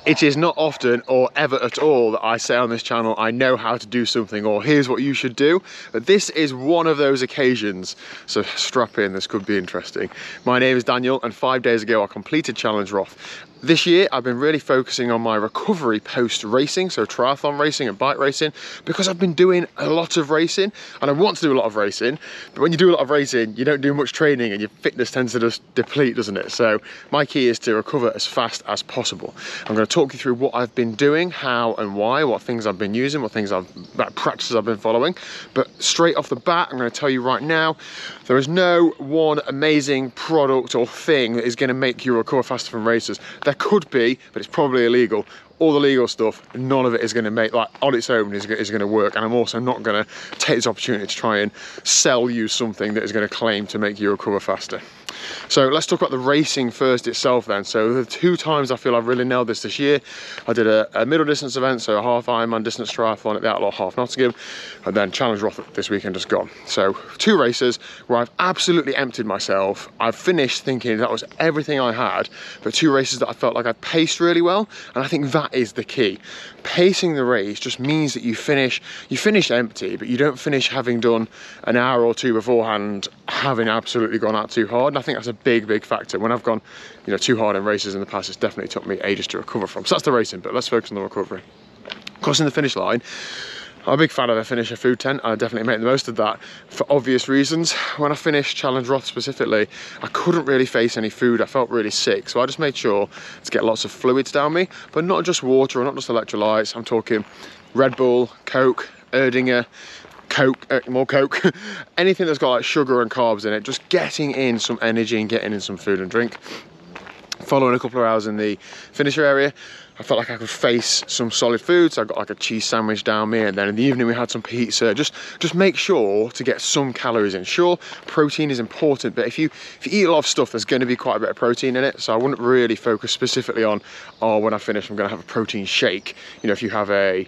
It is not often or ever at all that I say on this channel, I know how to do something or here's what you should do, but this is one of those occasions. So strap in, this could be interesting. My name is Daniel and 5 days ago I completed Challenge Roth. This year I've been really focusing on my recovery post racing, so triathlon racing and bike racing, because I've been doing a lot of racing and I want to do a lot of racing, but when you do a lot of racing you don't do much training and your fitness tends to just deplete, doesn't it? So my key is to recover as fast as possible. I'm going to talk you through what I've been doing, how and why, what things I've been using, what practices I've been following. But straight off the bat, I'm going to tell you right now, there is no one amazing product or thing that is going to make you recover faster from races. There could be, but it's probably illegal. All the legal stuff, none of it is going to make, like on its own, is going to work. And I'm also not going to take this opportunity to try and sell you something that is going to claim to make you recover faster. So let's talk about the racing first itself then. So the 2 times I feel I've really nailed this year, I did a middle distance event, so a half Ironman distance triathlon at the Outlaw Half Nottingham, and then Challenge Roth this weekend just gone. So 2 races where I've absolutely emptied myself. I've finished thinking that was everything I had, but 2 races that I felt like I paced really well, and I think that is the key. Pacing the race just means that you finish empty, but you don't finish having done an hour or 2 beforehand having absolutely gone out too hard. And I think that's a big factor. When I've gone, you know, too hard in races in the past, it's definitely took me ages to recover from. So that's the racing, but let's focus on the recovery. Crossing the finish line, I'm a big fan of a finisher food tent. I definitely make the most of that for obvious reasons. When I finished Challenge Roth specifically, I couldn't really face any food. I felt really sick, so I just made sure to get lots of fluids down me, but not just water or not just electrolytes. I'm talking Red Bull, Coke, Erdinger, Coke, more Coke, anything that's got like sugar and carbs in it, just getting in some energy and getting in some food and drink. Following a couple of hours in the finisher area, I felt like I could face some solid food, so I got like a cheese sandwich down me, and then in the evening we had some pizza. Just make sure to get some calories in. Sure, protein is important, but if you eat a lot of stuff, there's going to be quite a bit of protein in it, so I wouldn't really focus specifically on, oh, when I finish I'm going to have a protein shake. You know, if you have a,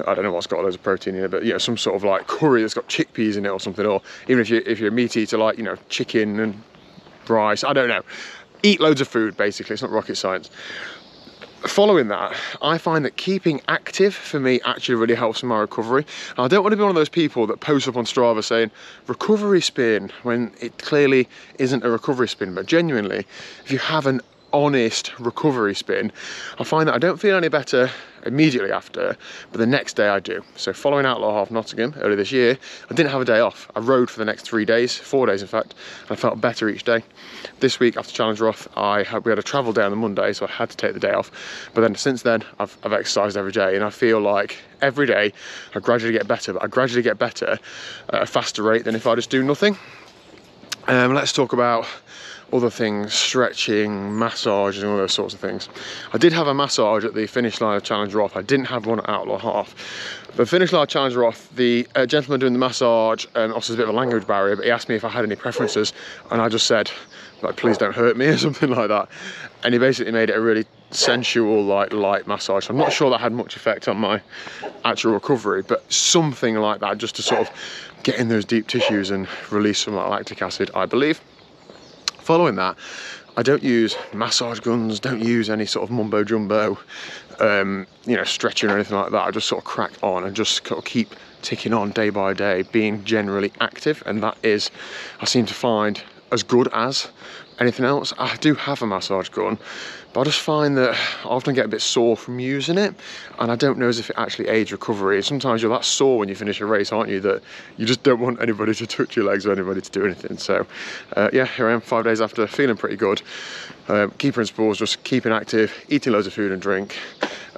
I don't know what's got loads of protein in it, but you know, some sort of like curry that's got chickpeas in it or something, or even if you're a meat eater, like, you know, chicken and rice, I don't know. Eat loads of food, basically. It's not rocket science. Following that, I find that keeping active for me actually really helps in my recovery. And I don't want to be one of those people that post up on Strava saying recovery spin when it clearly isn't a recovery spin, but genuinely, if you have an honest recovery spin, I find that I don't feel any better immediately after, but the next day I do. So following Outlaw Half Nottingham earlier this year, I didn't have a day off. I rode for the next 3 days, 4 days in fact, and I felt better each day. This week after Challenge Roth, we had a travel day on the Monday, so I had to take the day off. But then since then, I've exercised every day, and I feel like every day I gradually get better, but I gradually get better at a faster rate than if I just do nothing. Let's talk about other things, stretching, massage and all those sorts of things. I did have a massage at the finish line of Challenge Roth. I didn't have one at Outlaw Half. The finish line of Challenge Roth, the gentleman doing the massage, and also there's a bit of a language barrier, but he asked me if I had any preferences, and I just said, like, please don't hurt me or something like that. And he basically made it a really sensual, like, light massage. I'm not sure that had much effect on my actual recovery, but something like that, just to sort of get in those deep tissues and release some lactic acid, I believe. Following that, I don't use massage guns, don't use any sort of mumbo jumbo, you know, stretching or anything like that. I just sort of crack on and just sort of keep ticking on day by day, being generally active, and that is, I seem to find, as good as anything else. I do have a massage gun, but I just find that I often get a bit sore from using it, and I don't know as if it actually aids recovery. Sometimes you're that sore when you finish a race, aren't you, that you just don't want anybody to touch your legs or anybody to do anything. So yeah, here I am 5 days after, feeling pretty good. Key principles, just keeping active, eating loads of food and drink.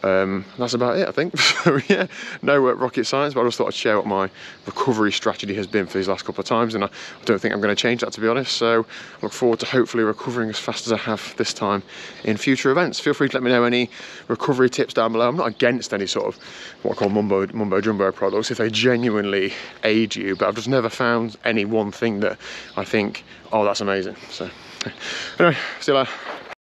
That's about it, I think. So yeah, no rocket science, but I just thought I'd share what my recovery strategy has been for these last couple of times, and I don't think I'm going to change that, to be honest. So I look forward to hopefully recovering as fast as I have this time in future events. Feel free to let me know any recovery tips down below. I'm not against any sort of what I call mumbo jumbo products if they genuinely aid you, but I've just never found any one thing that I think, oh, that's amazing. So anyway, see you later.